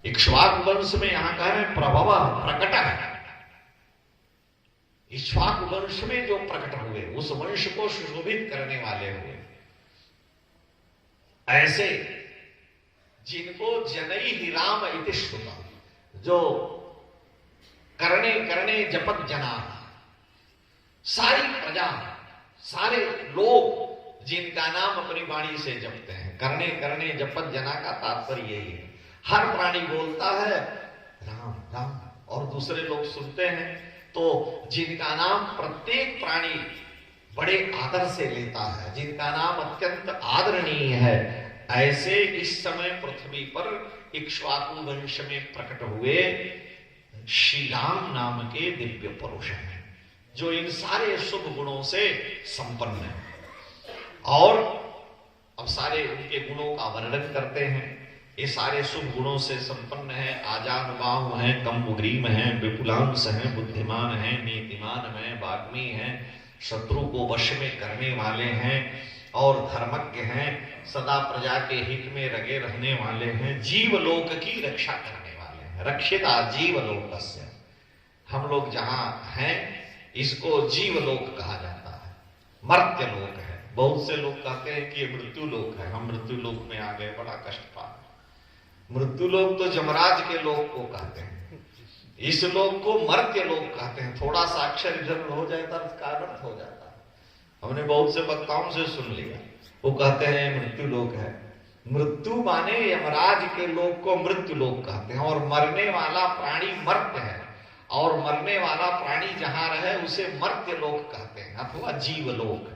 इक्ष्वाकु वंश में यहां कह रहे हैं प्रभव प्रकट है। इक्ष्वाकु वंश में जो प्रकट हुए, उस वंश को सुशोभित करने वाले हुए, ऐसे जिनको जनई ही राम इति श्रुता, जो करने करने जपत जना, सारी प्रजा, सारे लोग जिनका नाम अपनी वाणी से जपते हैं। करने करने जपत जना का तात्पर्य यही है। हर प्राणी बोलता है राम राम और दूसरे लोग सुनते हैं, तो जिनका नाम प्रत्येक प्राणी बड़े आदर से लेता है, जिनका नाम अत्यंत आदरणीय है, ऐसे इस समय पृथ्वी पर इक्ष्वाकु वंश में प्रकट हुए श्री राम नाम के दिव्य पुरुष हैं, जो इन सारे शुभ गुणों से संपन्न है। और अब सारे उनके गुणों का वर्णन करते हैं। ये सारे शुभ गुणों से संपन्न है, आजान बाहु हैं, कम्बुग्रीव हैं, विपुलांश हैं, बुद्धिमान हैं, नीतिमान हैं, वाग्मी हैं, शत्रु को वश में करने वाले हैं और धर्मज्ञ हैं, सदा प्रजा के हित में लगे रहने वाले हैं, जीवलोक की रक्षा करने वाले हैं। रक्षिता जीवलोकस्य, हम लोग जहां हैं इसको जीवलोक कहा जाता है, मर्त्य लोक है। बहुत से लोग कहते हैं कि ये मृत्यु लोक है, हम मृत्यु लोक में आ गए, बड़ा कष्ट पा। मृत्यु लोक तो जमराज के लोक को कहते हैं, इस लोक को मर्त्य लोक कहते हैं। थोड़ा सा अक्षर इधर हो जाए तो अर्थ का अनर्थ हो जाता है। हमने बहुत से वक्ताओं से सुन लिया, वो कहते हैं मृत्यु लोक है। मृत्यु माने यमराज के लोक को मृत्यु लोक कहते हैं, और मरने वाला प्राणी मर्त्य है, और मरने वाला प्राणी जहां रहे उसे मर्त्य लोक कहते हैं अथवा जीवलोक।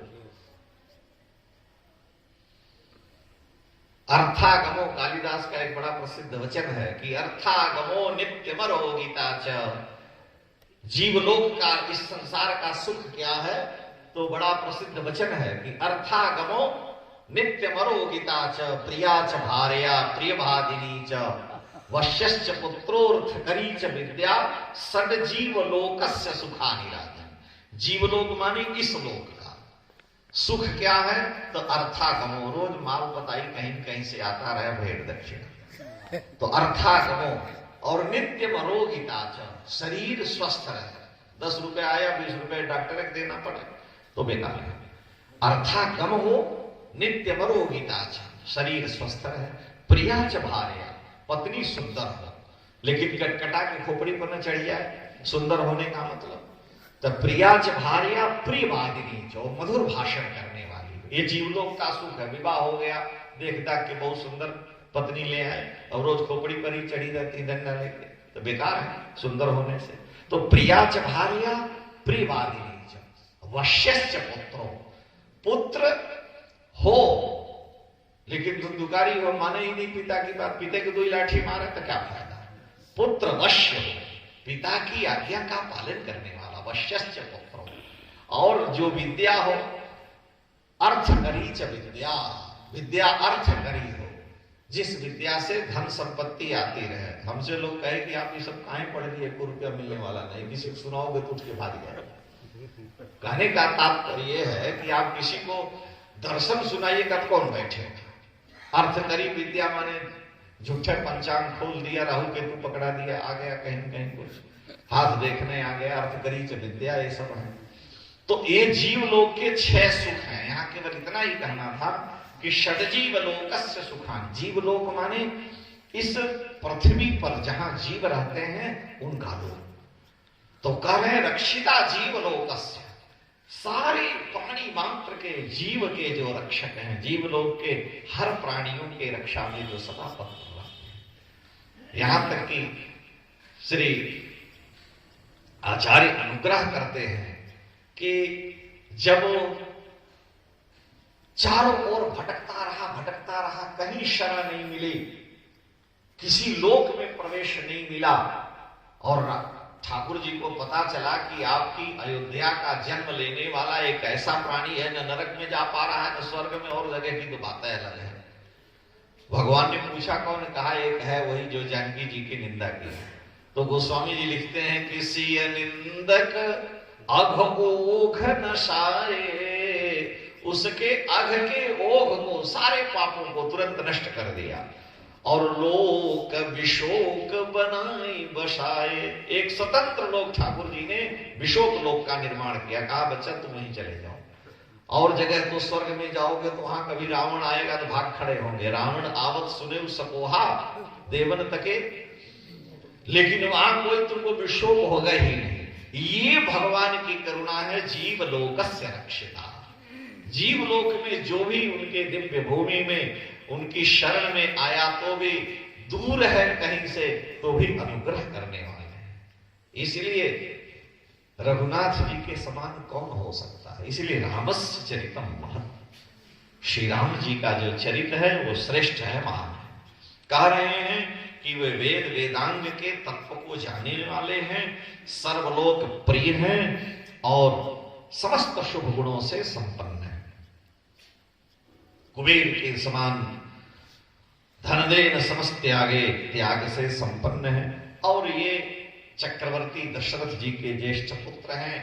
अर्थागमो, कालिदास का एक बड़ा प्रसिद्ध वचन है कि अर्थागमो नित्यमरो गीता च, जीवलोक का, इस संसार का सुख क्या है, तो बड़ा प्रसिद्ध वचन है कि अर्थागमो नित्यमरो गीता च, प्रिया च भार्या प्रियभादिनी च, वश्यश्च पुत्रोर्थकरी च विद्या, सड जीवलोकस्य सुखानिराजन। जीवलोक माने इस लोक का सुख क्या है, तो अर्थागमो, रोज माल बताई कहीं कहीं से आता रहे भेंट दक्षिणा, तो अर्थागमो। और नित्य मरोगिता, शरीर स्वस्थ रहे। 10 रुपए आया 20 रुपए डॉक्टर को देना पड़े तो बेकार है। अर्थागम हो, नित्य मरोगिता, शरीर स्वस्थ रहे। प्रिया च भार्या, पत्नी सुंदर हो, लेकिन कटकटा के खोपड़ी पर न चढ़ जाए, सुंदर होने का मतलब। तो प्रिया च भार्या प्रियवादिनी, जो मधुर भाषण करने वाली, ये जीवलोक का सुख है। विवाह हो गया, देखता कि बहुत सुंदर पत्नी ले आए और रोज खोपड़ी पर ही चढ़ी रहती डंडा लेके, तो बेकार है सुंदर होने से। तो प्रिया च भार्या प्रियवादिनी च, वश्यश्च पुत्रो, पुत्र हो लेकिन धुंधुकारी हो, माने ही नहीं पिता की बात, पिता की 2 लाठी मारे तो क्या फायदा। पुत्र वश्य हो, पिता की आज्ञा का पालन करने वाला, वश्यश्च पुत्रो। और जो विद्या हो, अर्थकरी च विद्या, विद्या अर्थकरी हो, जिस विद्या से धन संपत्ति आती रहे। हमसे लोग कहे कि आप ये सब काहे पढ़ लिए, 1 रुपया मिलने वाला नहीं, किसी को सुनाओगे तो उठ के भाग जाएगा। कहने का तात्पर्य यह है कि आप किसी को दर्शन सुनाइएगा तो कौन बैठेगा। अर्थकरी विद्या माने झूठे पंचांग खोल दिया, राहु केतु पकड़ा दिया, आ गया कहीं कहीं कुछ, हाथ देखने आ गया, अर्थकरी च विद्या, ये सब है। तो ये जीवलोक के 6 सुख हैं। यहाँ केवल इतना ही कहना था कि षड्जीवलोकस्य सुखान, जीवलोक माने इस पृथ्वी पर जहां जीव रहते हैं उनका लोक। तो कह रहे रक्षिता जीवलोकस्य, सारे प्राणी मात्र के, जीव के जो रक्षक हैं, जीवलोक के हर प्राणियों के रक्षा में जो सदा तत्पर रहते हैं। यहां तक कि श्री आचार्य अनुग्रह करते हैं कि जब चारों ओर भटकता रहा, कहीं शरण नहीं मिली, किसी लोक में प्रवेश नहीं मिला, और ठाकुर जी को पता चला कि आपकी अयोध्या का जन्म लेने वाला एक ऐसा प्राणी है, न नरक में जा पा रहा है न स्वर्ग में, और जगह की तो बातें अलग है। भगवान ने पूछा कौन, कहा एक है वही जो जानकी जी की निंदा की है। तो गोस्वामी जी लिखते हैं कि सिय निंदक अघ ओघ न सारे, उसके अघ के ओघ को, सारे पापों को तुरंत नष्ट कर दिया। और लोक विशोक बनाई बसाए। एक स्वतंत्र लोक ठाकुर जी ने विशोक लोक का निर्माण किया। कहा बच्चा तुम वहीं चले जाओ, और जगह तो स्वर्ग में जाओगे तो वहां कभी रावण आएगा तो भाग खड़े होंगे। रावण आवत सुने सकोहा देवन तके, लेकिन वहां कोई तुमको विशोक होगा ही नहीं। ये भगवान की करुणा है। जीव लोकस्य रक्षिता, जीव लोक में जो भी उनके दिव्य भूमि में उनकी शरण में आया तो भी दूर है कहीं से तो भी अनुग्रह करने वाले हैं। इसलिए रघुनाथ जी के समान कौन हो सकता है। इसलिए रामस्य चरितम महत्, श्री राम जी का जो चरित्र है वो श्रेष्ठ है, महान है। कह रहे हैं कि वे वेद वेदांग के तत्व को जानने वाले हैं, सर्वलोक प्रिय हैं और समस्त शुभ गुणों से संपन्न है। कुबेर के समान धन देन समस्त त्यागे, त्याग से संपन्न है। और ये चक्रवर्ती दशरथ जी के ज्येष्ठ पुत्र हैं।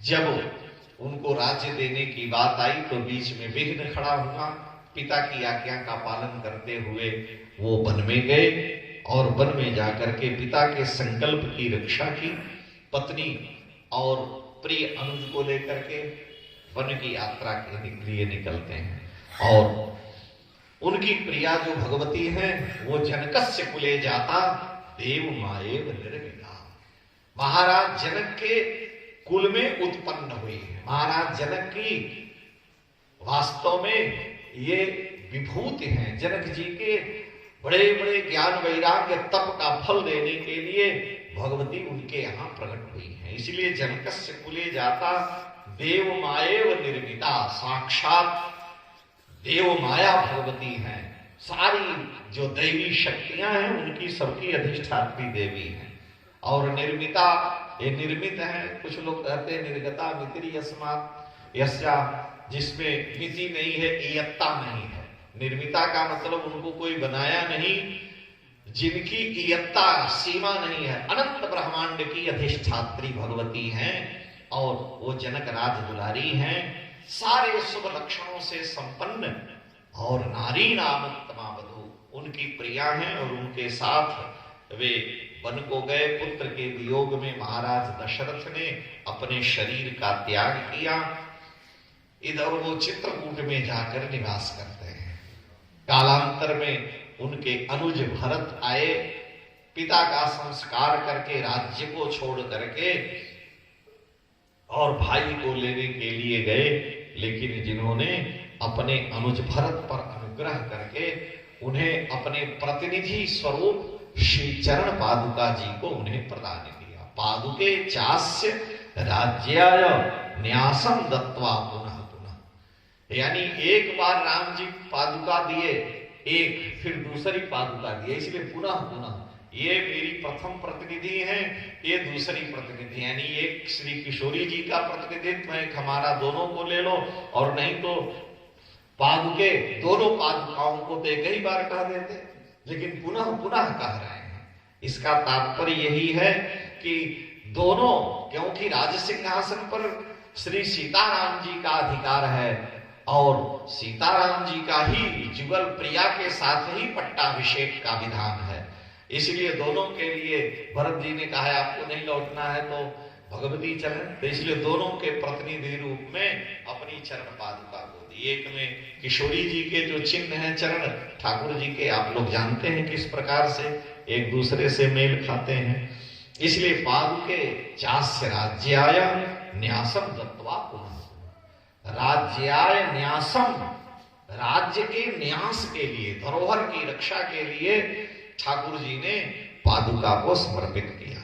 जब उनको राज्य देने की बात आई तो बीच में विघ्न खड़ा हुआ। पिता की आज्ञा का पालन करते हुए वो वन में गए और वन में जाकर के पिता के संकल्प की रक्षा की। पत्नी और प्रिय अनुज को लेकर के वन की यात्रा के लिए निकलते हैं और उनकी प्रिया जो भगवती हैं वो जनकस्य कुले जाता देव माएव निर्मिता, महाराज जनक के कुल में उत्पन्न हुई है। महाराज जनक की वास्तव में ये विभूति हैं। जनक जी के बड़े बड़े ज्ञान वैराग्य तप का फल देने के लिए भगवती उनके यहाँ प्रकट हुई है। इसलिए जनकस्य कुले जाता देव माएव निर्मिता, साक्षात देव माया भगवती हैं। सारी जो दैवी शक्तियां हैं उनकी सबकी अधिष्ठात्री देवी हैं। और निर्मिता, ये निर्मित है। कुछ लोग कहते हैं निर्गता मिति यस्मात् यस्या, जिसमें मिति नहीं है, इयत्ता नहीं है। निर्मिता का मतलब उनको कोई बनाया नहीं, जिनकी इयत्ता सीमा नहीं है। अनंत ब्रह्मांड की अधिष्ठात्री भगवती हैं और वो जनक राज दुलारी हैं, सारे शुभ लक्षणों से संपन्न और नारी नाम उत्तमा वधू उनकी प्रिया हैं। और उनके साथ वे वन को गए। पुत्र के वियोग में महाराज दशरथ ने अपने शरीर का त्याग किया। इधर वो चित्रकूट में जाकर निवास करते हैं। कालांतर में उनके अनुज भरत आए, पिता का संस्कार करके राज्य को छोड़ करके और भाई को लेने के लिए गए। लेकिन जिन्होंने अपने अनुज भरत पर अनुग्रह करके उन्हें अपने प्रतिनिधि स्वरूप श्री चरण पादुका जी को उन्हें प्रदान किया। पादुके चास्य राज्याय न्यासम दत्वा पुनः पुनः, यानी एक बार राम जी पादुका दिए, एक फिर दूसरी पादुका दिए, इसलिए पुनः पुनः। ये मेरी प्रथम प्रतिनिधि हैं, ये दूसरी प्रतिनिधि, यानी एक श्री किशोरी जी का प्रतिनिधित्व है, हमारा दोनों को ले लो। और नहीं तो पादुके दोनों पादुकाओं को तो एक ही बार कह देते, लेकिन पुनः पुनः कह रहे हैं। इसका तात्पर्य यही है कि दोनों, क्योंकि राज सिंहासन पर श्री सीताराम जी का अधिकार है और सीताराम जी का ही जुगल प्रिया के साथ ही पट्टाभिषेक का विधान है। इसलिए दोनों के लिए भरत जी ने कहा आपको नहीं लौटना है तो भगवती चलन, तो इसलिए दोनों के प्रतिनिधि रूप में अपनी चरण पादुका को दी। एक में किशोरी जी के जो चिन्ह हैं चरण ठाकुर जी के, आप लोग जानते हैं किस प्रकार से एक दूसरे से मेल खाते हैं। इसलिए पादुके चास्य राज्याय न्यासम दत्वा पुनः, राज्याय न्यासम, राज्य के न्यास के लिए, धरोहर की रक्षा के लिए ठाकुर जी ने पादुका को समर्पित किया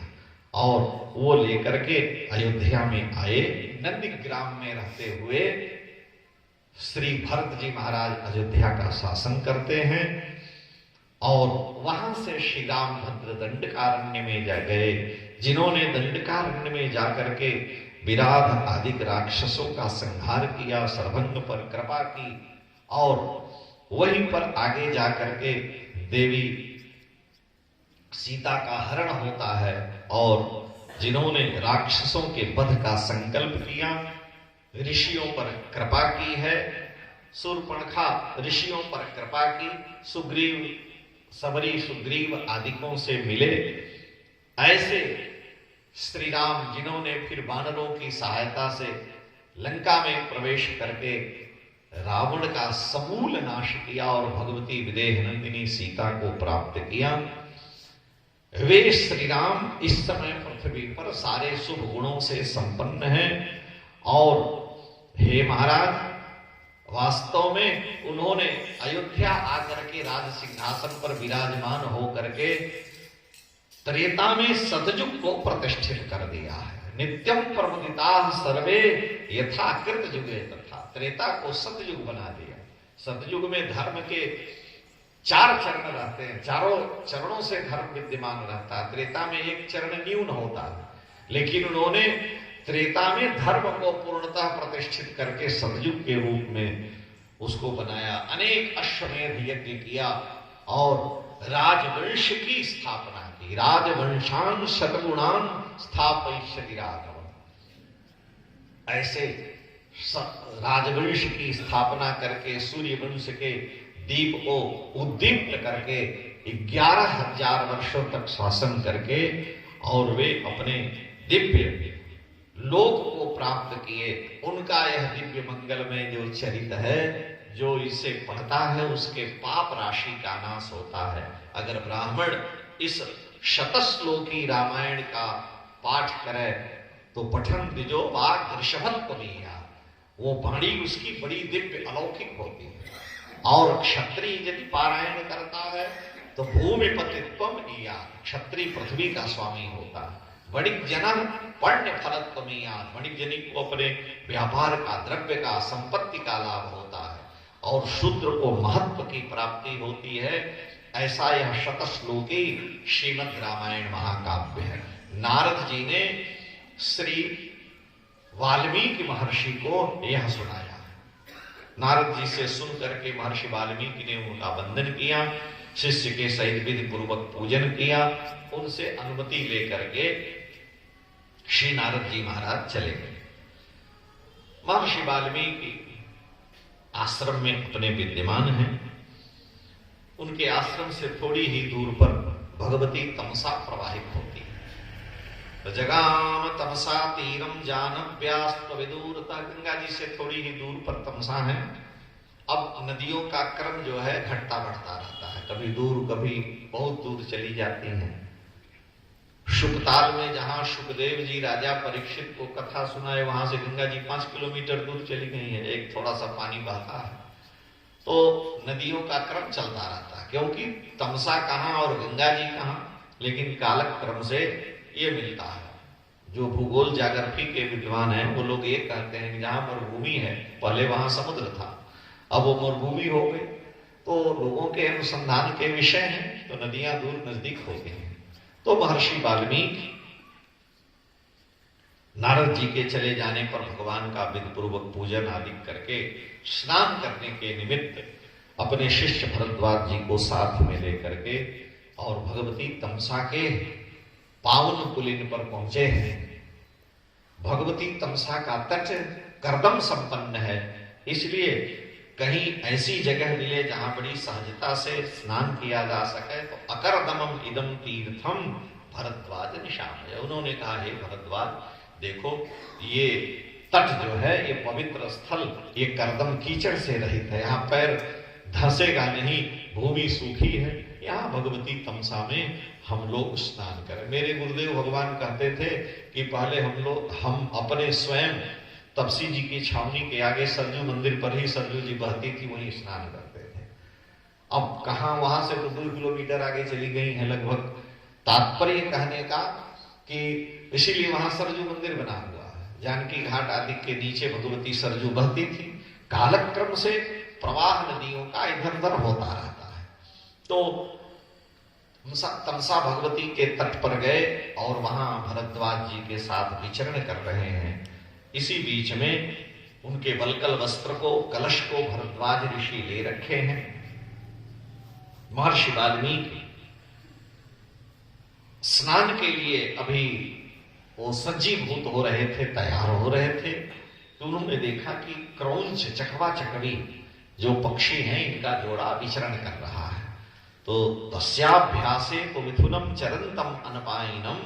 और वो लेकर के अयोध्या में आए। नंदीग्राम में रहते हुए श्री भरत जी महाराज अयोध्या का शासन करते हैं और वहां से श्री रामभद्र दंडकारण्य में जा गए, जिन्होंने दंडकारण्य में जाकर के विराध आदि राक्षसों का संहार किया, सर्वंग पर कृपा की और वहीं पर आगे जाकर के देवी सीता का हरण होता है और जिन्होंने राक्षसों के वध का संकल्प किया, ऋषियों पर कृपा की है। शूर्पणखा ऋषियों पर कृपा की, सुग्रीव सबरी सुग्रीव आदिकों से मिले। ऐसे श्री राम जिन्होंने फिर वानरों की सहायता से लंका में प्रवेश करके रावण का समूल नाश किया और भगवती विदेह नंदिनी सीता को प्राप्त किया, वे श्री राम इस समय पृथ्वी पर सारे शुभ गुणों से संपन्न हैं। और हे महाराज, वास्तव में उन्होंने अयोध्या आकर के राज सिंहासन पर विराजमान होकर के त्रेता में सतयुग को प्रतिष्ठित कर दिया है। नित्यम प्रमुदिता सर्वे यथा कृत युगे तथा, त्रेता को सतयुग बना दिया। सतयुग में धर्म के 4 चरण रहते हैं, चारों चरणों से धर्म विद्यमान रहता है। त्रेता में एक चरण न्यून होता है, लेकिन उन्होंने त्रेता में धर्म को पूर्णतः प्रतिष्ठित करके सतयुग के रूप में उसको बनाया। अनेक अश्वमेध यज्ञ किया और राजवंश की स्थापना की। राजवंशान शतगुणान स्थापयिष्यति राघवम्, ऐसे राजवंश की स्थापना करके सूर्य वंश के दीप को उद्दीप्त करके 11,000 वर्षों तक शासन करके और वे अपने दिव्य लोक को प्राप्त किए। उनका यह दिव्य मंगल में जो चरित है, जो इसे पढ़ता है उसके पाप राशि का नाश होता है। अगर ब्राह्मण इस शतश्लोकी रामायण का पाठ करे तो पठन दिजो वाग ऋषभत्वमीया, वो वाणी उसकी बड़ी दिव्य अलौकिक होती है। और क्षत्रिय यदि पारायण करता है तो भूमिपतित्वम ईया, क्षत्रिय पृथ्वी का स्वामी होता है। वणिक जन पुण्य फलत्वमीया, वणिक जनी को अपने व्यापार का, द्रव्य का, संपत्ति का लाभ होता है और शूद्र को महत्व की प्राप्ति होती है। ऐसा यह शतश्लोकी श्रीमद् रामायण महाकाव्य है। नारद जी ने श्री वाल्मीकि महर्षि को यह सुनाया। नारद जी से सुन करके महर्षि वाल्मीकि ने उनका वंदन किया, शिष्य के सहित विधि पूर्वक पूजन किया। उनसे अनुमति लेकर के श्री नारद जी महाराज चले गए। महर्षि वाल्मीकि आश्रम में अपने विद्यमान हैं। उनके आश्रम से थोड़ी ही दूर पर भगवती तमसा प्रवाहित होती है। जगाम तमसा तीरम जानव्यास्त्व विदूरता, गंगा जी से थोड़ी ही दूर पर तमसा है। अब नदियों का क्रम जो है घटता बढ़ता रहता है, कभी दूर कभी बहुत दूर चली जाती हैं। शुकताल में जहां सुखदेव जी राजा परीक्षित को कथा सुनाए, वहां से गंगा जी 5 किलोमीटर दूर चली गई है। एक थोड़ा सा पानी बहता है, तो नदियों का क्रम चलता रहता है, क्योंकि तमसा कहां और गंगा जी कहां, लेकिन कालक क्रम से ये मिलता है। जो भूगोल जाग्रफी के विद्वान हैं वो लोग ये कहते हैं कि जहां मरुभूमि है, पहले वहां समुद्र था, अब वो मरुभूमि हो गई, तो लोगों के अनुसंधान के विषय हैं, तो नदियां दूर नजदीक होती हैं। तो महर्षि वाल्मीकि नारद जी के चले जाने पर भगवान का विधिपूर्वक पूजन आदि करके स्नान करने के निमित्त अपने शिष्य भरद्वाज जी को साथ में लेकर के और भगवती तमसा के पावन पुलिन पर पहुंचे हैं। भगवती तमसा का तट कर्दम संपन्न है, इसलिए कहीं ऐसी जगह मिले जहां बड़ी सहजता से स्नान किया जा सके, तो अकर्दमम इदम तीर्थम भरद्वाज निशामय। उन्होंने कहा, हे भरद्वाज, देखो ये तट जो है, ये पवित्र स्थल, ये कर्दम कीचड़ से रहित है, यहाँ पैर धंसेगा नहीं, भूमि सूखी है, यहाँ भगवती तमसा में हम लोग स्नान करें। मेरे गुरुदेव भगवान कहते थे कि पहले हम अपने स्वयं तपसी जी की छावनी के आगे सरजू मंदिर पर ही सरजू जी बहती थी, वहीं स्नान करते थे। अब कहां, वहां से तो 2 किलोमीटर आगे चली गई है लगभग। तात्पर्य कहने का कि इसीलिए वहां सरजू मंदिर बना हुआ है। जानकी घाट आदि के नीचे भगवती सरजू बहती थी। कालक्रम से प्रवाह नदियों का इधर उधर होता रहता है। तो तमसा भगवती के तट पर गए और वहां भरद्वाज जी के साथ विचरण कर रहे हैं। इसी बीच में उनके वल्कल वस्त्र को, कलश को भरद्वाज ऋषि ले रखे हैं। महर्षि वाल्मीकि स्नान के लिए अभी वो सज्जीभूत हो रहे थे, तैयार हो रहे थे, तो उन्होंने देखा कि क्रौंच, चकवा चकवी जो पक्षी हैं, इनका जोड़ा विचरण कर रहा है। तो तो तस्याभ्यासे तो मिथुनम चरंतम अनपायनम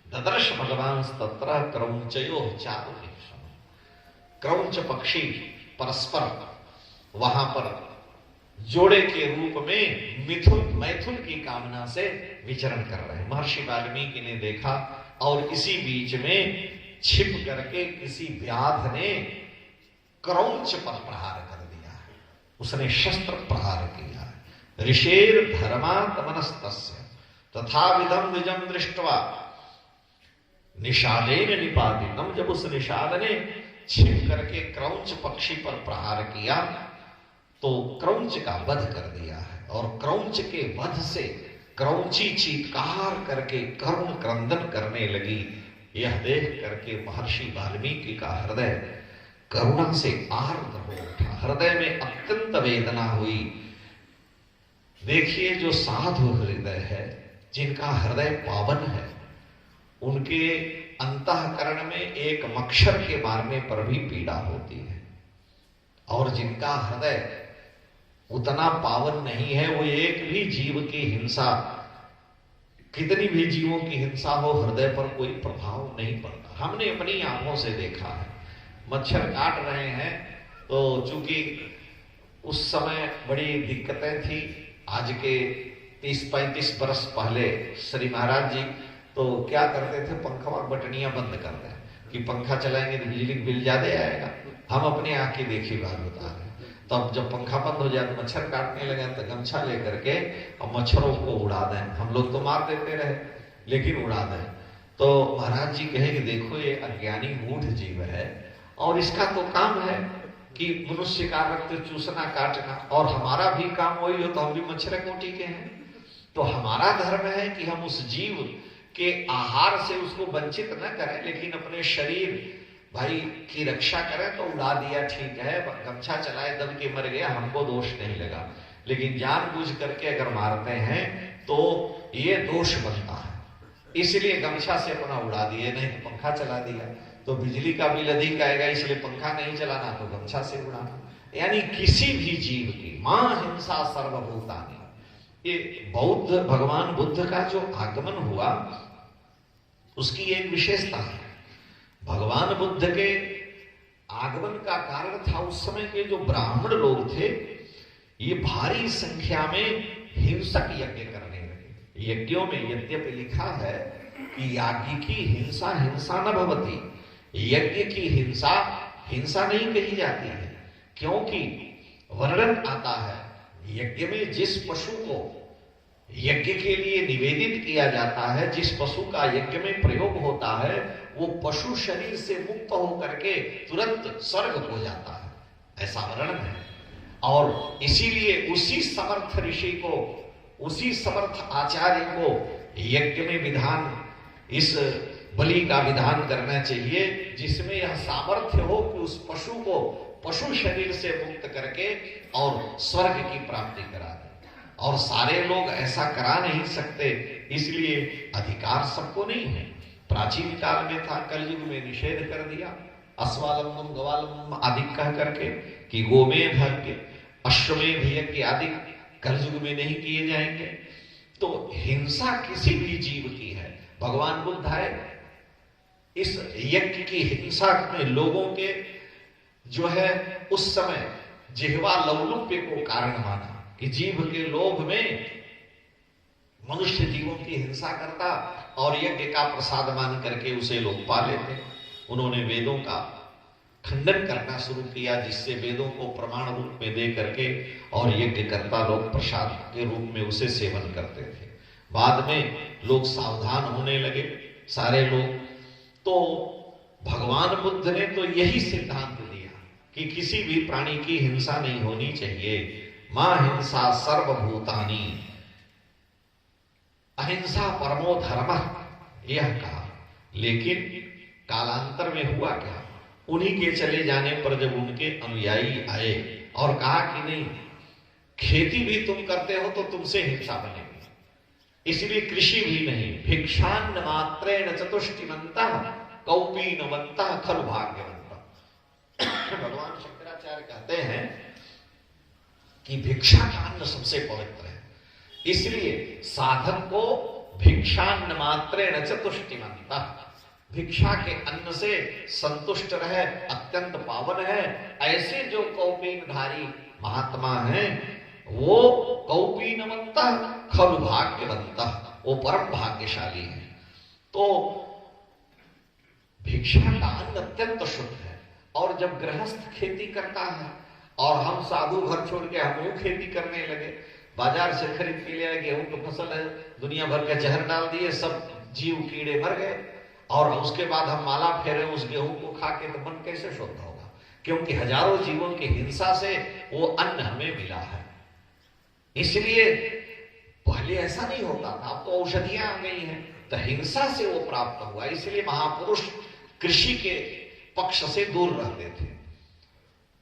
ददर्श भगवान तत्र क्रौंचयो चारुलेशम। क्रौंच पक्षी परस्पर वहां पर जोड़े के रूप में मिथुन मैथुन की कामना से विचरण कर रहे हैं। महर्षि वाल्मीकि ने देखा और इसी बीच में छिप करके किसी व्याध ने क्रौंच पर प्रहार कर दिया है, उसने शस्त्र प्रहार किया है। ऋषेर धर्मात्मनस्तस्य तथा विधम द्विजम दृष्ट्वा निषादेन निपातितम। जब उस निषाद ने छिप करके क्रौंच पक्षी पर प्रहार किया तो क्रौंच का वध कर दिया है। और क्रौंच के वध से क्रौंची चीत्कार करके करुण क्रंदन करने लगी। यह देख करके महर्षि वाल्मीकि का हृदय करुणा से आर्द्र हो उठा, हृदय में अत्यंत वेदना हुई। देखिए, जो साधु हृदय है, जिनका हृदय पावन है, उनके अंतःकरण में एक मच्छर के मारने पर भी पीड़ा होती है। और जिनका हृदय उतना पावन नहीं है, वो एक भी जीव की हिंसा, कितनी भी जीवों की हिंसा हो, हृदय पर कोई प्रभाव नहीं पड़ता। हमने अपनी आंखों से देखा है, मच्छर काट रहे हैं तो चूंकि उस समय बड़ी दिक्कतें थी, आज के 30-35 बरस पहले श्री महाराज जी तो क्या करते थे, पंखा और बटनियां बंद कर दें कि पंखा चलाएंगे तो बिजली बिल ज्यादा आएगा। हम अपने आंख की देखी बात बता रहे हैं। तब जब पंखा बंद हो जाए तो मच्छर काटने लगे तो गमछा लेकर के और मच्छरों को उड़ा दें। हम लोग तो मार देते रहे, लेकिन उड़ा दें। तो महाराज जी कहे कि देखो, ये अज्ञानी मूढ़ जीव है और इसका तो काम है कि मनुष्य का रक्त चूसना, काटना, और हमारा भी काम वही हो तो हम भी मच्छर कोटि के हैं। तो हमारा धर्म है कि हम उस जीव के आहार से उसको वंचित न करें, लेकिन अपने शरीर भाई की रक्षा करें। तो उड़ा दिया, ठीक है, गमछा चलाए, दब के मर गया, हमको दोष नहीं लगा। लेकिन जानबूझ करके अगर मारते हैं तो ये दोष बनता है, इसलिए गमछा से अपना उड़ा दिए, नहीं तो पंखा चला दिया तो बिजली का बिल अधिक आएगा, इसलिए पंखा नहीं चलाना तो गमछा से उड़ाना। यानी किसी भी जीव की मां हिंसा सर्वभूतानि। ये बौद्ध भगवान बुद्ध का जो आगमन हुआ उसकी एक विशेषता है। भगवान बुद्ध के आगमन का कारण था, उस समय के जो ब्राह्मण लोग थे ये भारी संख्या में हिंसक यज्ञ करने लगे। यज्ञों में यद्यपि लिखा है कि याज्ञ की हिंसा हिंसा न भवति, यज्ञ की हिंसा हिंसा नहीं कही जाती है, क्योंकि वर्णन आता है यज्ञ में जिस पशु को यज्ञ के लिए निवेदित किया जाता है, जिस पशु का यज्ञ में प्रयोग होता है, वो पशु शरीर से मुक्त होकर के तुरंत स्वर्ग हो जाता है, ऐसा वर्णन है। और इसीलिए उसी समर्थ ऋषि को, उसी समर्थ आचार्य को यज्ञ में विधान, इस बलि का विधान करना चाहिए जिसमें यह सामर्थ्य हो कि उस पशु को पशु शरीर से मुक्त करके और स्वर्ग की प्राप्ति करा दे। और सारे लोग ऐसा करा नहीं सकते, इसलिए अधिकार सबको नहीं है। प्राचीन काल में था, कलयुग में निषेध कर दिया, अश्वालंबम गवालंबम आदि कह करके कि गोमेध यज्ञ, अश्वमेध यज्ञ आदि कलयुग में नहीं किए जाएंगे। तो हिंसा किसी भी जीव की है। भगवान बुद्ध आए, इस यज्ञ की हिंसा में लोगों के जो है उस समय जिह्वा लौलुप्य को कारण माना कि जीव के लोभ में मनुष्य जीवों की हिंसा करता और यज्ञ का प्रसाद मान करके उसे लोग पा लेते। उन्होंने वेदों का खंडन करना शुरू किया, जिससे वेदों को प्रमाण रूप में दे करके और यज्ञ करता लोग प्रसाद के रूप में उसे सेवन करते थे। बाद में लोग सावधान होने लगे सारे लोग। तो भगवान बुद्ध ने तो यही सिद्धांत दिया कि किसी भी प्राणी की हिंसा नहीं होनी चाहिए। मां हिंसा सर्वभूतानि, अहिंसा परमो धर्म, यह कहा। लेकिन कालांतर में हुआ क्या, उन्हीं के चले जाने पर जब उनके अनुयायी आए और कहा कि नहीं, खेती भी तुम करते हो तो तुमसे हिंसा बनेगी, इसलिए कृषि भी नहीं, भिक्षान्न मात्रेण चतुष्टिमन्तः कौपीनवन्तः खलु भाग्यवन्तः। भगवान शंकराचार्य कहते हैं कि भिक्षा का अन्न सबसे पवित्र है, इसलिए साधक को भिक्षान्न मात्रेण च तुष्टिमन्तः, भिक्षा के अन्न से संतुष्ट रहे, अत्यंत पावन है। ऐसे जो कौपीनधारी महात्मा हैं वो कौपीनवन्तः खलु भाग्यवन्तः, वो परम भाग्यशाली है। तो भिक्षा का अन्न अत्यंत शुद्ध है। और जब गृहस्थ खेती करता है और हम साधु घर छोड़ के हम वो खेती करने लगे, बाजार से खरीद के लिए गेहूं की फसल है, दुनिया भर के जहर डाल दिए, सब जीव कीड़े मर गए, और उसके बाद हम माला फेरे उस गेहूं को खा के, तो मन कैसे शुद्ध होगा? क्योंकि हजारों जीवों की हिंसा से वो अन्न हमें मिला है। इसलिए पहले ऐसा नहीं होता था, अब तो औषधियां आ गई हैं, तो हिंसा से वो प्राप्त हुआ। इसलिए महापुरुष कृषि के पक्ष से दूर रहते थे।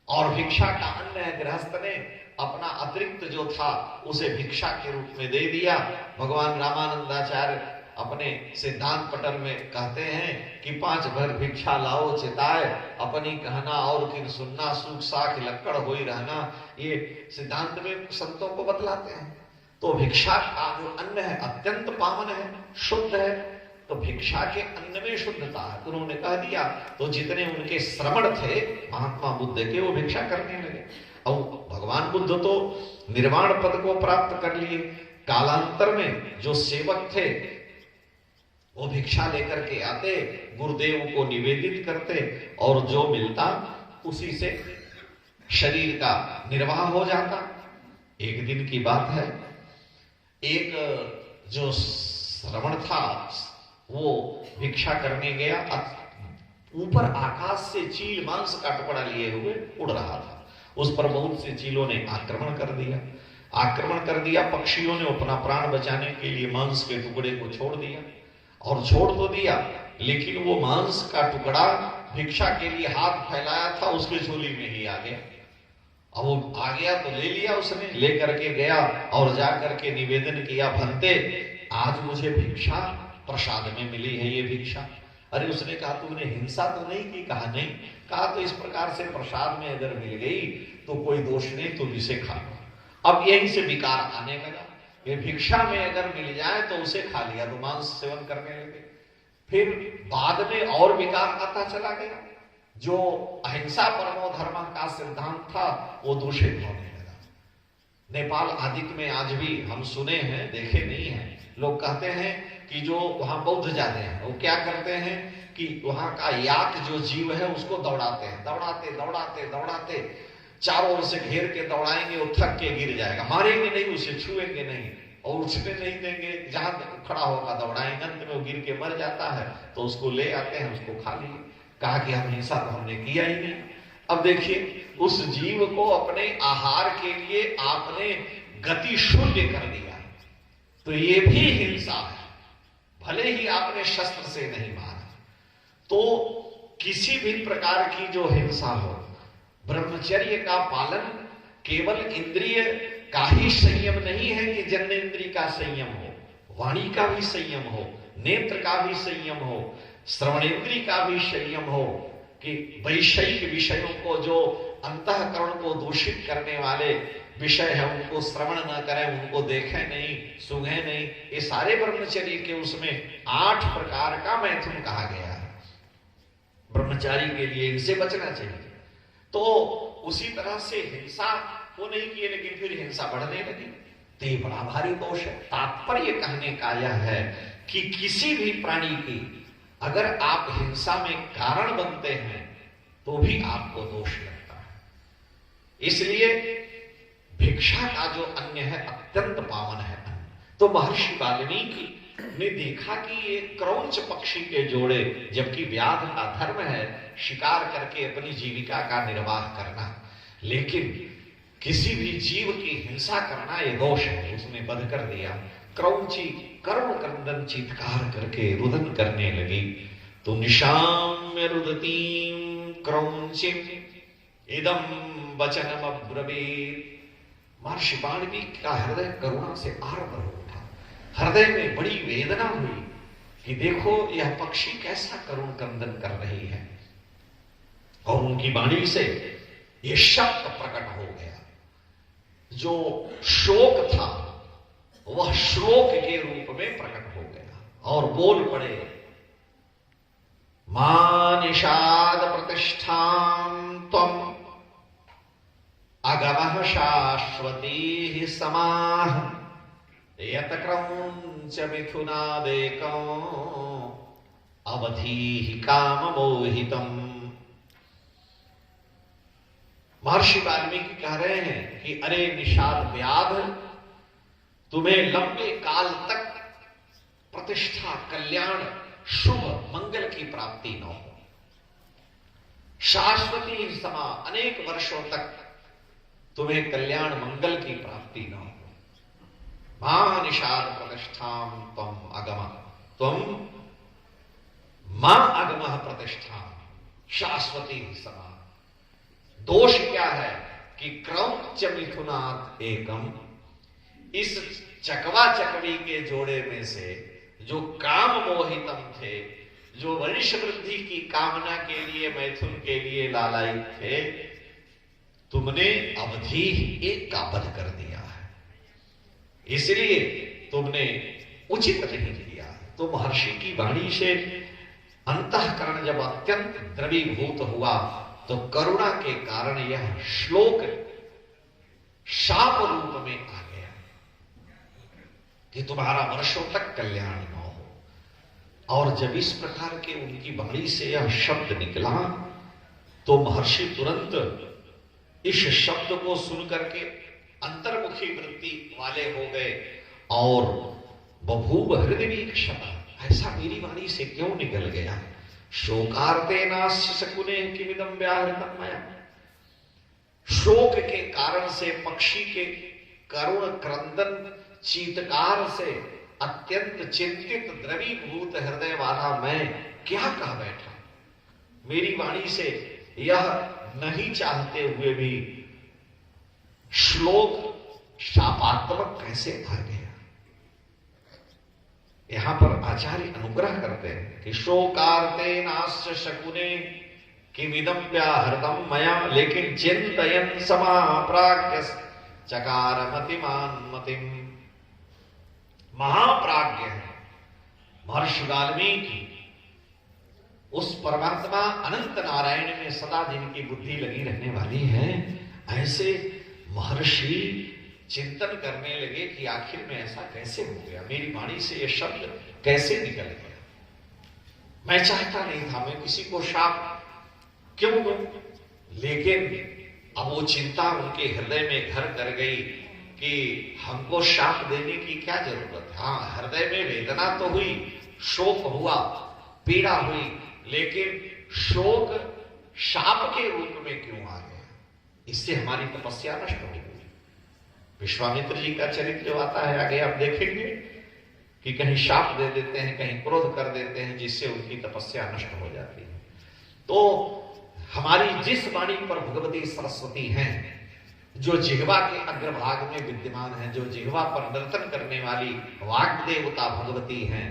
और भिक्षा का अन्न है, गृहस्थ ने अपना अतिरिक्त जो था उसे भिक्षा के रूप में दे दिया। भगवान रामानंदाचार्य अपने सिद्धांत पटल में कहते हैं कि 5 भर भिक्षा लाओ चिताए, अपनी कहना और किन सुनना, सूख साख लक्कड़ होई रहना। ये सिद्धांत में संतों को बतलाते हैं। तो भिक्षा का जो अन्न है अत्यंत पावन है, शुद्ध है। तो भिक्षा के अन्न में शुद्धता है, तो उन्होंने कह दिया। तो जितने उनके श्रवण थे महात्मा बुद्ध के, वो भिक्षा करने लगे। और भगवान बुद्ध तो निर्वाण पद को प्राप्त कर लिए। कालांतर में जो सेवक थे वो भिक्षा लेकर के आते, गुरुदेव को निवेदित करते, और जो मिलता उसी से शरीर का निर्वाह हो जाता। एक दिन की बात है, एक जो श्रवण था वो भिक्षा करने गया, ऊपर आकाश से चील मांस का टुकड़ा लिए हुए उड़ रहा था। उस पर बहुत से चीलों ने आक्रमण कर दिया। पक्षियों ने अपना प्राण बचाने के लिए मांस के टुकड़े को छोड़ दिया, और छोड़ तो दिया, लेकिन वो मांस का टुकड़ा भिक्षा के लिए हाथ फैलाया था उसके झोली में ही आ गया। अब वो आ गया तो ले लिया उसने, ले करके गया और जा करके निवेदन किया, भंते आज मुझे भिक्षा प्रसाद में मिली है, ये भिक्षा। अरे उसने कहा तुमने हिंसा तो नहीं की? कहा नहीं। कहा तो इस प्रकार से प्रसाद में अगर मिल गई तो कोई दोष नहीं, तुम इसे खा लो। अब यहीं से विकार आने लगा। ये भिक्षा में अगर मिल जाए तो उसे खा लिया, तो मांस सेवन करने लगे। फिर बाद में और विकार आता चला गया। जो अहिंसा परमो धर्म का सिद्धांत था वो दूषित होने लगा। नेपाल आदि में आज भी हम सुने हैं, देखे नहीं हैं, लोग कहते हैं कि जो वहां बौद्ध जाते हैं वो क्या करते हैं कि वहां का याक जो जीव है उसको दौड़ाते हैं, दौड़ाते चारों ओर से घेर के दौड़ाएंगे, वो थक के गिर जाएगा, मारेंगे नहीं, उसे छुएंगे नहीं और उछने नहीं देंगे, जहां खड़ा होगा दौड़ाएंगे, अंत में वो गिर के मर जाता है। तो उसको ले आते हैं, उसको खा लिए। कहा कि हम हिंसा तो हमने किया ही नहीं। अब देखिए उस जीव को अपने आहार के लिए आपने गति शून्य कर दिया, तो ये भी हिंसा है, भले ही आपने शस्त्र से नहीं मारा। तो किसी भी प्रकार की जो हिंसा हो, ब्रह्मचर्य का पालन केवल इंद्रिय का ही संयम नहीं है कि जन्नेन्द्रिय का संयम हो, वाणी का भी संयम हो, नेत्र का भी संयम हो, श्रवणेन्द्रिय का भी संयम हो, कि वैषयिक विषयों को जो अंतःकरण को दूषित करने वाले विषय है उनको श्रवण न करें, उनको देखें नहीं, सुने नहीं। ये सारे ब्रह्मचर्य के उसमें 8 प्रकार का मैथुन कहा गया है ब्रह्मचारी के लिए, इनसे बचना चाहिए। तो उसी तरह से हिंसा वो नहीं किए, लेकिन फिर हिंसा बढ़ने लगी, तो ये बड़ा भारी दोष है। तात्पर्य कहने का यह है कि किसी भी प्राणी की अगर आप हिंसा में कारण बनते हैं तो भी आपको दोष लगता है। इसलिए भिक्षा का जो अन्न है अत्यंत पावन है। तो महर्षि वाल्मीकि ने देखा कि ये क्रौंच पक्षी के जोड़े, जबकि व्याध का धर्म है शिकार करके अपनी जीविका का निर्वाह करना, लेकिन किसी भी जीव की हिंसा करना ये दोष है, उसने वध कर दिया। क्रौंची करुण क्रंदन चीत्कार करके रुदन करने लगी। तो निशाम्य रुदतीं क्रौंचिं इदं वचनम अब्रवीत्। महर्षि वाल्मीकि का हृदय करुणा से आर्द्र उठा, हृदय में बड़ी वेदना हुई कि देखो यह पक्षी कैसा करुण क्रंदन कर रही है, और उनकी वाणी से यह शब्द प्रकट हो गया। जो शोक था वह श्लोक के रूप में प्रकट हो गया और बोल पड़े, मा निषाद प्रतिष्ठां त्वं अगमः शाश्वती समाह यत क्रौंच मिथुनादेकं अवधि काम मोहितम। महर्षि वाल्मीकि कह रहे हैं कि अरे निषाद व्याध, तुम्हें लंबे काल तक प्रतिष्ठा, कल्याण, शुभ, मंगल की प्राप्ति न हो। शाश्वती समा, अनेक वर्षों तक तुम्हें कल्याण मंगल की प्राप्ति न हो। मां निषाद प्रतिष्ठां त्वं अगम, त्वं मां अगम प्रतिष्ठा शाश्वती समा। दोष क्या है कि क्रौंच मिथुनात् एकम, इस चकवा चकवी के जोड़े में से जो काम मोहितम थे, जो वंश वृद्धि की कामना के लिए, मैथुन के लिए लालायित थे, तुमने अवधि एक का वध कर दिया है, इसलिए तुमने उचित नहीं किया। तो महर्षि की वाणी से अंतःकरण जब अत्यंत द्रवीभूत हुआ तो करुणा के कारण यह श्लोक शाप रूप में आ गया कि तुम्हारा वर्षों तक कल्याण न हो। और जब इस प्रकार के उनकी वाणी से यह शब्द निकला तो महर्षि तुरंत इस शब्द को सुनकर के अंतर्मुखी वृत्ति वाले हो गए और बभूव हृदय क्षता, ऐसा मेरी वाणी से क्यों निकल गया। शोकार्ते नास्य शकुने किमिदं व्याहृतं मया, शोक के कारण से, पक्षी के करुण क्रंदन चीतकार से अत्यंत चिंतित द्रवीभूत हृदय वाला मैं क्या कह बैठा। मेरी वाणी से यह नहीं चाहते हुए भी श्लोक शापात्मक कैसे आ गया। यहां पर आचार्य अनुग्रह करते हैं कि शोकार्ते नास्य शकुने किमिदं व्याहृतं मया, लेकिन चिंतयन् समाप्राज्ञ चकार मतिमान मतिम। महाप्राज्ञ है महर्षि वाल्मीकि, उस परमात्मा अनंत नारायण में सदा जिनकी बुद्धि लगी रहने वाली है, ऐसे महर्षि चिंतन करने लगे कि आखिर में ऐसा कैसे हो गया, मेरी वाणी से यह शब्द कैसे निकल गया। मैं चाहता नहीं था, मैं किसी को शाप क्यों दूं, लेकिन अब वो चिंता उनके हृदय में घर कर गई कि हमको शाप देने की क्या जरूरत है। हाँ, हृदय में वेदना तो हुई, शोक हुआ, पीड़ा हुई, लेकिन शोक शाप के रूप में क्यों आ गया, इससे हमारी तपस्या नष्ट हो गई। विश्वामित्र जी का चरित्र जो आता है आगे आप देखेंगे कि कहीं शाप दे देते हैं, कहीं क्रोध कर देते हैं, जिससे उनकी तपस्या नष्ट हो जाती है। तो हमारी जिस वाणी पर भगवती सरस्वती हैं, जो जिह्वा के अग्रभाग में विद्यमान है, जो जिह्वा पर नर्तन करने वाली वाग् देवता भगवती हैं,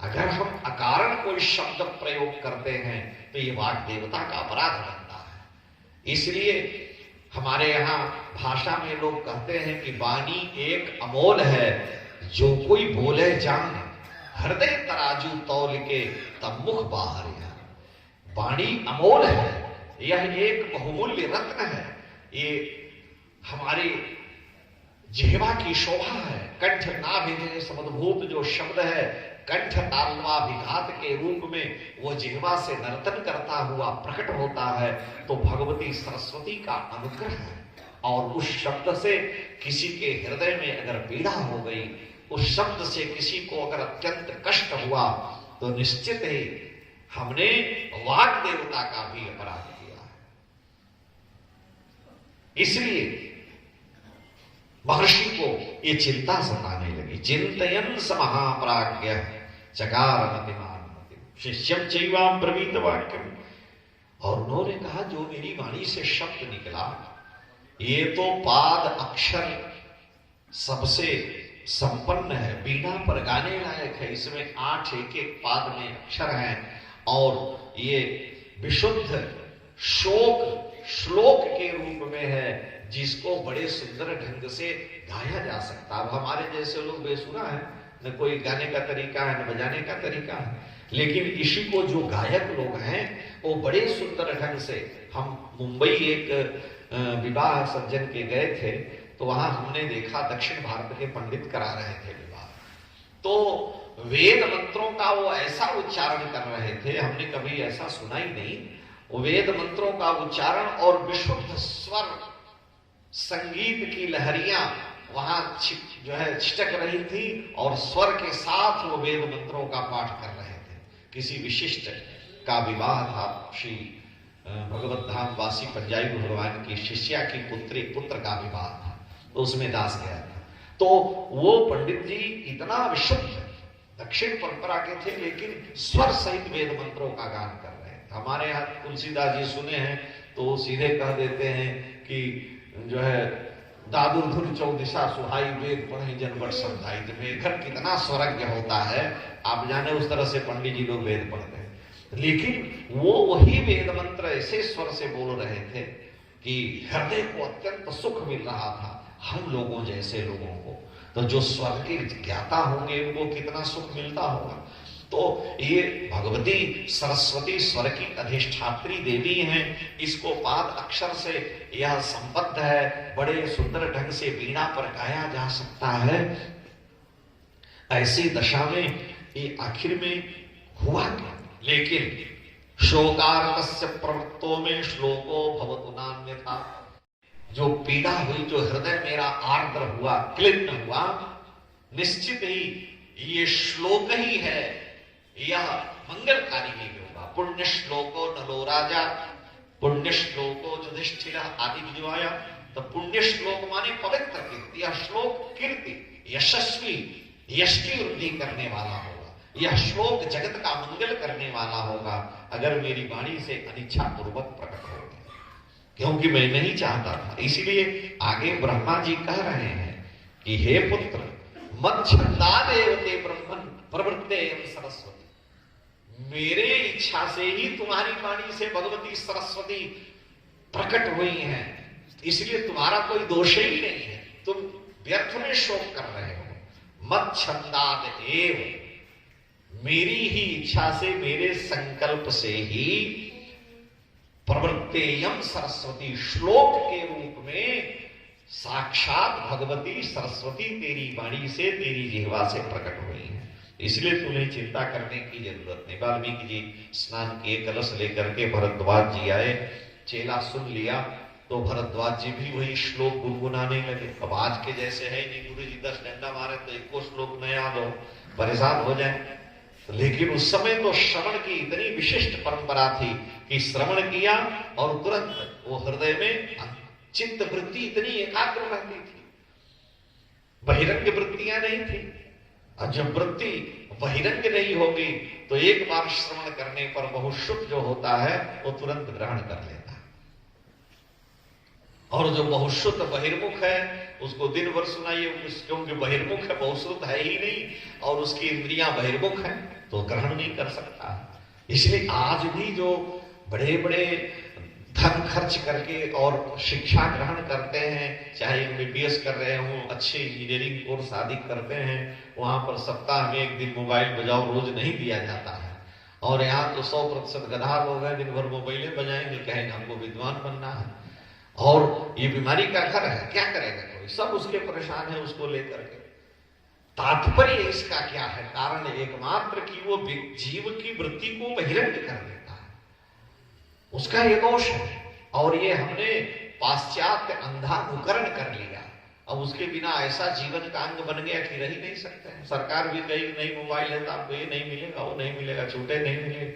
अगर हम अकारण कोई शब्द प्रयोग करते हैं तो ये वाग् देवता का अपराध बनता है। इसलिए हमारे यहाँ भाषा में लोग कहते हैं कि वाणी एक अमोल है, जो कोई बोले जान, हृदय तराजू तौल के तब मुख बाहर। वाणी अमोल है, यह एक बहुमूल्य रत्न है, ये हमारी जिह्वा की शोभा है। कंठ नाभिधेय समुद्भूत जो शब्द है, कंठ तालवाभिघात के रूप में वो जिह्वा से नर्तन करता हुआ प्रकट होता है, तो भगवती सरस्वती का अनुग्रह है। और उस शब्द से किसी के हृदय में अगर पीड़ा हो गई, उस शब्द से किसी को अगर अत्यंत कष्ट हुआ, तो निश्चित ही हमने वाग् देवता का भी अपराध किया है। इसलिए महर्षि को ये चिंता सताने लगी। चिंतयन् स महाप्राज्ञ चकार मतिमान मतिम शिष्यम चैवाम ब्रवीत वाक्यम। और उन्होंने कहा, जो मेरी वाणी से शब्द निकला, ये तो पाद अक्षर सबसे संपन्न है, बीना पर गाने लायक है। इसमें 8 एक पाद में अक्षर हैं और ये विशुद्ध शोक श्लोक के रूप में है, जिसको बड़े सुंदर ढंग से गाया जा सकता। अब हमारे जैसे लोग बेसुरा है, न कोई गाने का तरीका है न बजाने का तरीका है, लेकिन इसी को जो गायक लोग हैं वो बड़े सुंदर ढंग से। हम मुंबई एक विवाह सज्जन के गए थे, तो वहां हमने देखा दक्षिण भारत के पंडित करा रहे थे विवाह, तो वेद मंत्रों का वो ऐसा उच्चारण कर रहे थे, हमने कभी ऐसा सुना ही नहीं। वो वेद मंत्रों का उच्चारण और विशुद्ध स्वर, संगीत की लहरियां वहां जो है छिटक रही थी, और स्वर के साथ वो वेद मंत्रों का पाठ कर रहे थे। किसी विशिष्ट का विवाह था, श्री भगवत धाम वासी पंजाबी भगवान की शिष्या की पुत्र का विवाह था, तो उसमें दास गया था। तो वो पंडित जी इतना विशुद्ध दक्षिण परंपरा के थे, लेकिन स्वर सहित वेद मंत्रों का गान कर रहे थे। हमारे यहाँ तुलसीदास जी सुने हैं तो सीधे कह देते हैं कि जो है दादुर धुर चौदिशा सुहाई, वेद पढ़े जनवट समझाई। तो मेघर कितना स्वरज्ञ होता है, आप जाने उस तरह से पंडित जी लोग वेद पढ़ते हैं, लेकिन वो वही वेद मंत्र ऐसे स्वर से बोल रहे थे कि हृदय को अत्यंत सुख मिल रहा था हम लोगों जैसे लोगों को। तो जो स्वर के ज्ञाता होंगे उनको कितना सुख मिलता होगा। तो ये भगवती सरस्वती स्वर की अधिष्ठात्री देवी हैं, इसको पाद अक्षर से यह संबद्ध है, बड़े सुंदर ढंग से वीणा पर गाया जा सकता है। ऐसी दशा में ये आखिर में हुआ क्या? लेकिन शोकार्तस्य प्रवृत्तों में श्लोको भवतु नान्यथा। जो पीड़ा हुई, जो हृदय मेरा आर्द्र हुआ, क्लिन्न हुआ, निश्चित ही ये श्लोक ही है, यह मंगलकारी ही होगा। पुण्य श्लोको नलो राजा, पुण्य श्लोको युधिष्ठिर आदि जो आया, तो पुण्य श्लोक माने पवित्र कीर्ति। यह श्लोक कीर्ति, यशस्वी, यश की वृद्धि करने वाला होगा। यह श्लोक जगत का मंगल करने वाला होगा, अगर मेरी वाणी से अनिच्छा पूर्वक प्रकट हो गया, क्योंकि मैं नहीं चाहता था। इसीलिए आगे ब्रह्मा जी कह रहे हैं कि हे पुत्र, मत छंदा देवते ब्रह्मन प्रवृत्ते सरस्वती, मेरे इच्छा से ही तुम्हारी वाणी से भगवती सरस्वती प्रकट हुई हैं, इसलिए तुम्हारा कोई दोष ही नहीं है, तुम व्यर्थ में शोक कर रहे हो। मत छंदाद एव, मेरी ही इच्छा से, मेरे संकल्प से ही प्रवृत्तेयम सरस्वती, श्लोक के रूप में साक्षात भगवती सरस्वती तेरी वाणी से, तेरी जिह्वा से प्रकट हुई है। इसलिए तुम्हें चिंता करने की जरूरत नहीं। वाल्मीकि जी स्नान किए, कलश लेकर के भरद्वाज जी आए, चेला सुन लिया, तो भरद्वाज जी भी वही श्लोक गुनगुनाने लगे। अब आज के जैसे है नहीं, गुरु जी 10 डंडा मारे तो एको श्लोक न याद हो, परेशान हो जाए। लेकिन उस समय तो श्रवण की इतनी विशिष्ट परंपरा थी कि श्रवण किया और तुरंत वो हृदय में चित्त वृत्ति इतनी एकाग्र रहती थी, बहिरंग वृत्तियां नहीं थी। और जब वृत्ति बहिरंग नहीं होगी तो एक बार श्रवण करने पर बहुश्रुत जो होता है वो तुरंत ग्रहण कर लेता है, और जो बहुश्रुत बहिर्मुख है उसको दिन भर सुनाइए, क्योंकि बहिर्मुख है, बहुश्रुत है ही नहीं, और उसकी इंद्रियां बहिर्मुख हैं तो ग्रहण नहीं कर सकता। इसलिए आज भी जो बड़े बड़े धन खर्च करके और शिक्षा ग्रहण करते हैं, चाहे एमबीबीएस कर रहे हो, अच्छे इंजीनियरिंग कोर्स आदि करते हैं, वहां पर सप्ताह में एक दिन मोबाइल बजाओ रोज नहीं दिया जाता है। और यहाँ तो 100% गधा लोग हैं, दिन भर मोबाइलें बजाएंगे, कहेंगे हमको विद्वान बनना है, और ये बीमारी का घर है, क्या करेगा कोई, सब उसके परेशान है उसको लेकर के। तात्पर्य इसका क्या है? कारण एकमात्र कि वो जीव की वृत्ति को बहिरंग कर देता है, उसका ये दोष है। और ये हमने पाश्चात्य अंधानुकरण कर लिया, अब उसके बिना ऐसा जीवन का अंग बन गया कि रह ही नहीं सकते हैं। सरकार भी कही नहीं मोबाइल है तो आपको ये नहीं मिलेगा, वो नहीं मिलेगा, छूटे नहीं मिलेगी,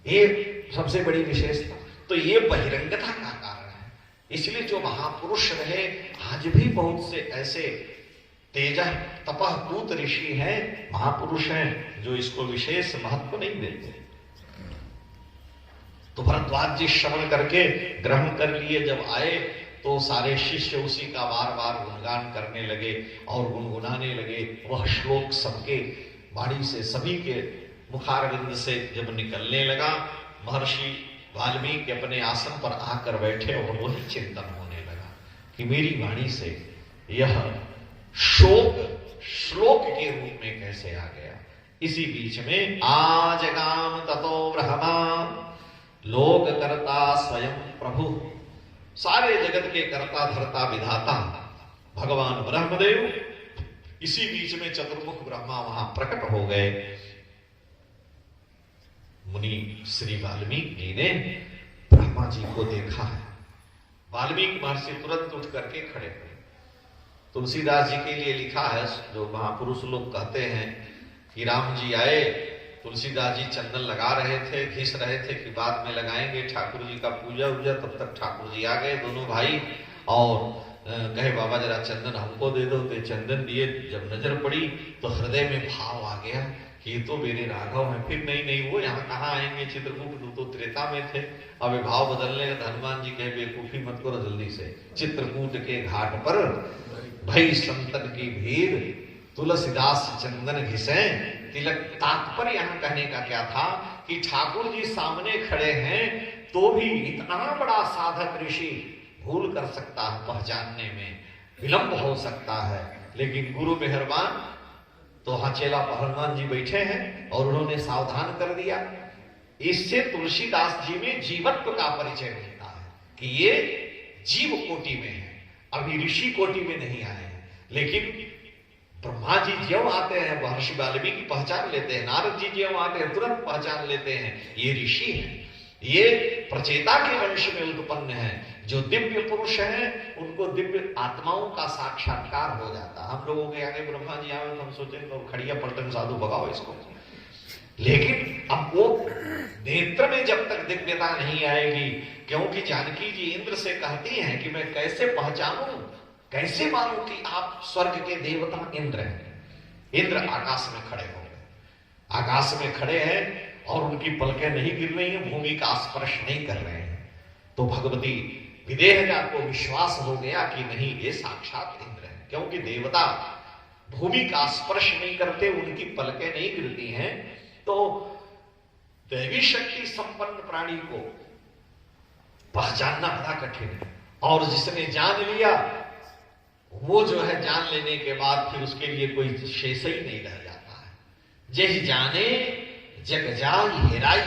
ये सबसे बड़ी विशेषता। तो ये बहिरंगता का कारण है। इसलिए जो महापुरुष रहे, आज भी बहुत से ऐसे तेज तपह पूत ऋषि हैं, महापुरुष हैं, जो इसको विशेष महत्व नहीं देते। तो भरद्वाज जी श्रवण करके ग्रहण कर लिए, जब आए तो सारे शिष्य उसी का बार बार गुणगान करने लगे और गुनगुनाने लगे। वह श्लोक सबके वाणी से, सभी के मुखारविंद से जब निकलने लगा, महर्षि वाल्मीकि अपने आसन पर आकर बैठे और वही चिंतन होने लगा कि मेरी वाणी से यह शोक श्लोक के रूप में कैसे आ गया। इसी बीच में आज गाम ततो ब्रह्मा लोक करता स्वयं प्रभु, सारे जगत के कर्ता धर्ता विधाता भगवान ब्रह्मदेव, इसी बीच में चतुर्मुख ब्रह्मा वहां प्रकट हो गए। मुनि श्री वाल्मीकि जी ने ब्रह्मा जी को देखा है। वाल्मीकि महर्षि तुरंत उठ करके खड़े हुए। तुलसीदास जी के लिए लिखा है, जो महापुरुष लोग कहते हैं कि राम जी आए, तुलसीदास जी चंदन लगा रहे थे, घिस रहे थे कि बाद में लगाएंगे ठाकुर जी का पूजा उजा, तब तक ठाकुर जी आ गए दोनों भाई और कहे बाबा जरा चंदन हमको दे दो। तो चंदन दिए, जब नजर पड़ी तो हृदय में भाव आ गया कि ये तो मेरे राघव हैं। फिर नहीं वो यहाँ कहाँ आएंगे, चित्रकूट तो त्रेता में थे। अब भाव बदलने का हनुमान जी कहे बेवकूफी मत करो, जल्दी से चित्रकूट के घाट पर भई संतन की भीड़, तुलसीदास चंदन घिसे तिलक। तात्पर्य यहाँ कहने का क्या था कि ठाकुर जी सामने खड़े हैं तो भी इतना बड़ा साधक ऋषि भूल कर सकता है, पहचानने में विलंब हो सकता है, लेकिन गुरु मेहरबान तो हाँ चेला हनुमान जी बैठे हैं और उन्होंने सावधान कर दिया। इससे तुलसीदास जी में जीवत्व का परिचय मिलता है कि ये जीव कोटि में है, अभी ऋषि कोटि में नहीं आए हैं। लेकिन ब्रह्मा जी जब आते हैं महर्षि वाल्मीकि पहचान लेते हैं, नारद जी जब आते हैं तुरंत पहचान लेते हैं ये ऋषि हैं, ये प्रचेता के वंश में उत्पन्न है। जो दिव्य पुरुष हैं उनको दिव्य आत्माओं का साक्षात्कार हो जाता है। हम लोगों के आगे ब्रह्मा जी आए तो हम सोचेंगे तो खड़िया पलटन साधु भगाओ इसको, लेकिन अब वो नेत्र में जब तक दिव्यता नहीं आएगी, क्योंकि जानकी जी इंद्र से कहती हैं कि मैं कैसे पहचानूं, कैसे मानूं कि आप स्वर्ग के देवता इंद्र हैं। इंद्र आकाश में खड़े हो गए, आकाश में खड़े हैं और उनकी पलकें नहीं गिर रही हैं, भूमि का स्पर्श नहीं कर रहे हैं। तो भगवती विदेहजा को विश्वास हो गया कि नहीं ये साक्षात इंद्र है, क्योंकि देवता भूमि का स्पर्श नहीं करते, उनकी पलकें नहीं गिरती हैं। तो दैवी शक्ति संपन्न प्राणी को पहचानना बड़ा कठिन है, और जिसने जान लिया वो जो है जान लेने के बाद फिर उसके लिए कोई शेष ही नहीं रह जाता है। जय जाने जग जाई हेराई,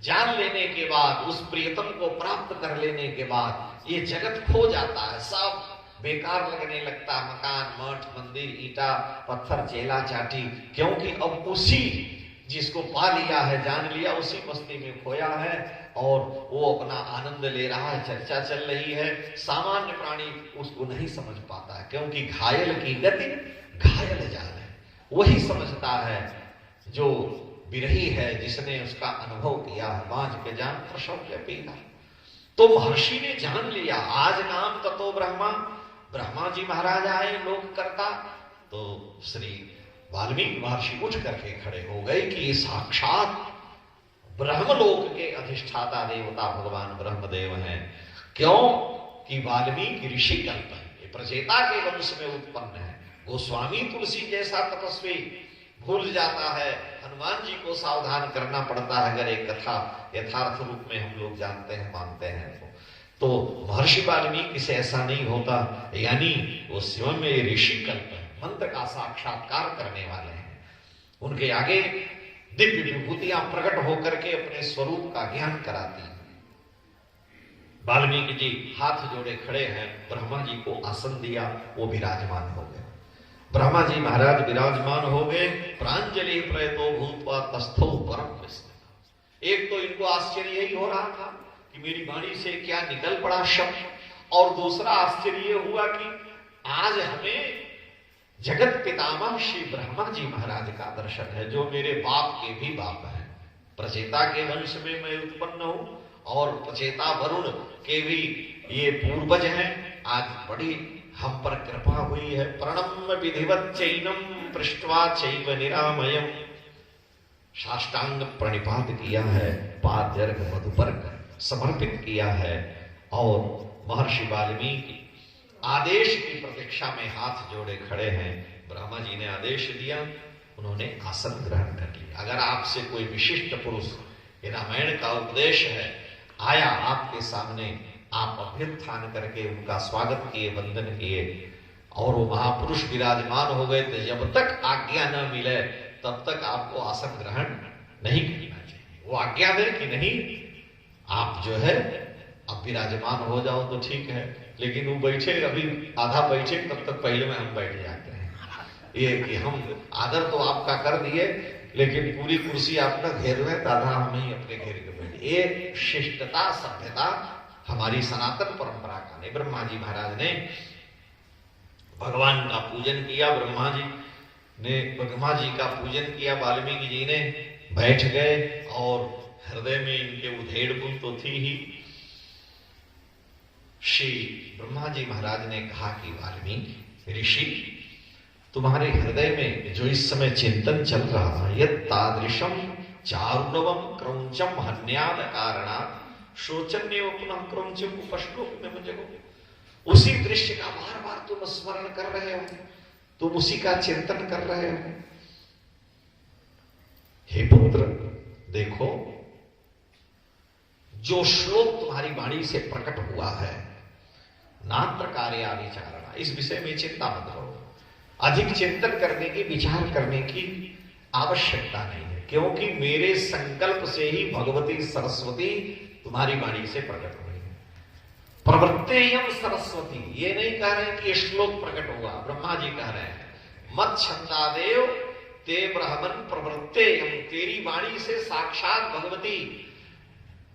जान लेने के बाद उस प्रियतम को प्राप्त कर लेने के बाद ये जगत खो जाता है, सब बेकार लगने लगता है, मकान मठ मंदिर ईटा पत्थर चेला चाटी, क्योंकि अब उसी जिसको पा लिया है जान लिया उसी मस्ती में खोया है और वो अपना आनंद ले रहा है, चर्चा चल रही है। सामान्य प्राणी उसको नहीं समझ पाता है, क्योंकि घायल की गति घायल जान है, वही समझता है जो विरही है, जिसने उसका अनुभव किया है। बांझ के जान प्रसव के पीला। तो महर्षि ने जान लिया, आज नाम ततो ब्रह्मा, ब्रह्मा जी महाराज आए लोक करता। तो श्री वाल्मीकि महर्षि उठ करके खड़े हो गए कि ये साक्षात ब्रह्मलोक के अधिष्ठाता देवता भगवान ब्रह्मदेव हैं। क्यों कि वाल्मीकि ऋषि कल्प है, ये प्रचेता के वंश में उत्पन्न है। गोस्वामी तुलसी जैसा तपस्वी भूल जाता है, हनुमान जी को सावधान करना पड़ता है अगर एक कथा यथार्थ रूप में हम लोग जानते हैं मानते हैं तो महर्षि वाल्मीकि से ऐसा नहीं होता। यानी वो स्वयं में ऋषि कल्प है, मंत्र का साक्षात्कार करने वाले हैं। उनके आगे दिव्य विभूतियां प्रकट होकर के अपने स्वरूप का ज्ञान कराती हैं। वाल्मीकि जी हाथ जोड़े खड़े हैं, ब्रह्मा जी को आसन दिया, वो विराजमान हो गए। ब्रह्मा जी महाराज विराजमान हो गए। प्रांजलि प्रयतो भूत्वा तस्थौ परम विस्मय। एक तो इनको आश्चर्य यही हो रहा था कि मेरी वाणी से क्या निकल पड़ा शब्द, और दूसरा आश्चर्य हुआ कि आज हमें जगत पितामह श्री ब्रह्मा जी महाराज का दर्शन है, जो मेरे बाप के भी बाप हैं। प्रचेता के वंश में मैं उत्पन्न हूं और प्रचेता वरुण के भी ये पूर्वज हैं। आज बड़ी हम पर कृपा हुई है। प्रणम्य विधिवत चैनम पृष्ठवा चैव निरामयम, साष्टांग प्रणिपात किया है, पाद्यर्घ मधुपर्क समर्पित किया है। और महर्षि वाल्मीकि आदेश की प्रतीक्षा में हाथ जोड़े खड़े हैं। ब्रह्मा जी ने आदेश दिया, उन्होंने आसन ग्रहण कर लिया। अगर आपसे कोई विशिष्ट पुरुष, ये रामायण का उपदेश है, आया आपके सामने, आप अभ्युत्थान करके उनका स्वागत किए, वंदन किए, और वो महापुरुष विराजमान हो गए। तो जब तक आज्ञा न मिले तब तक आपको आसन ग्रहण नहीं करना चाहिए। वो आज्ञा दे कि नहीं आप जो है अब विराजमान हो जाओ तो ठीक है, लेकिन वो बैठे, अभी आधा बैठे, तब तक पहले में हम बैठ जाते हैं। ये कि हम आदर तो आपका कर दिए, लेकिन पूरी कुर्सी आप ना घेर में, आधा हम ही अपने घेर के बैठे। ये शिष्टता, सभ्यता हमारी सनातन परंपरा का नहीं। ब्रह्मा जी महाराज ने भगवान का पूजन किया, ब्रह्मा जी का पूजन किया, वाल्मीकि जी ने बैठ गए, और हृदय में इनके उधेड़ बुन तो थी ही। श्री ब्रह्मा जी महाराज ने कहा कि वाल्मीकि ऋषि, तुम्हारे हृदय में जो इस समय चिंतन चल रहा है, यत् तादृशम चारुणवम क्रौंचम हन्याद कारणात् शोचन्येव पुनः क्रौंचम उपश्लोक में मुझको, उसी दृश्य का बार बार तुम स्मरण कर रहे हो, तुम उसी का चिंतन कर रहे हो। हे पुत्र, देखो जो श्लोक तुम्हारी वाणी से प्रकट हुआ है, नात्र कार्या विचारणा, इस विषय में चिंता मत करो। अधिक चिंतन करने की, विचार करने की आवश्यकता नहीं है, क्योंकि मेरे संकल्प से ही भगवती सरस्वती तुम्हारी वाणी से प्रकट हुई है। प्रवृत्तेयम सरस्वती, ये नहीं कह रहे कि ये श्लोक प्रकट हुआ, ब्रह्मा जी कह रहे हैं मत छंदादेव ते ब्रह्मन प्रवृत्तेयम, तेरी वाणी से साक्षात भगवती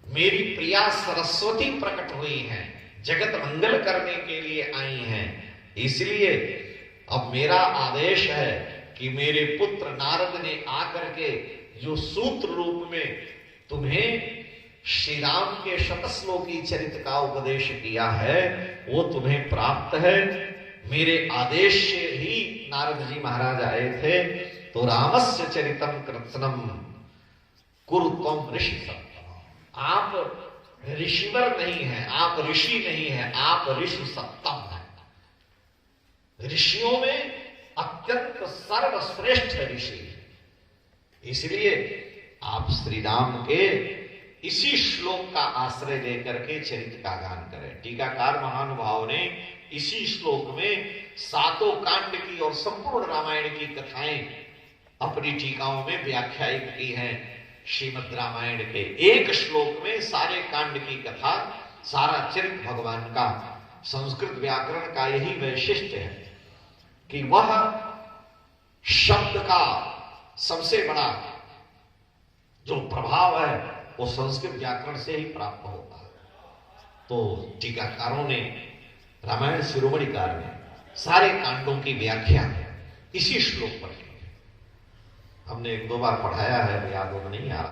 मेरी प्रिया सरस्वती प्रकट हुई हैं, जगत मंगल करने के लिए आई हैं। इसलिए अब मेरा आदेश है कि मेरे पुत्र नारद ने आकर के जो सूत्र रूप में तुम्हें श्री राम के शतश्लोकी चरित्र का उपदेश किया है, वो तुम्हें प्राप्त है। मेरे आदेश से ही नारद जी महाराज आए थे। तो रामस्य चरितम कृत्स्नम कुरु त्वं ऋषि सत्तम, आप ऋषिवर नहीं है, आप ऋषि नहीं है, आप ऋषि सत्तम है। ऋषियों में अत्यंत सर्वश्रेष्ठ ऋषि, इसलिए आप श्री राम के इसी श्लोक का आश्रय लेकर के चरित्र का गान करें। टीकाकार महानुभाव ने इसी श्लोक में सातों कांड की और संपूर्ण रामायण की कथाएं अपनी टीकाओं में व्याख्यायित की हैं। श्रीमद् रामायण के एक श्लोक में सारे कांड की कथा, सारा चरित्र भगवान का। संस्कृत व्याकरण का यही वैशिष्ट्य है कि वह शब्द का सबसे बड़ा जो प्रभाव है वो संस्कृत व्याकरण से ही प्राप्त होता है। तो टीकाकारों ने, रामायण शिरोमणिकार ने सारे कांडों की व्याख्या इसी श्लोक पर की है। हमने एक दो बार पढ़ाया है, याद नहीं आ रहा।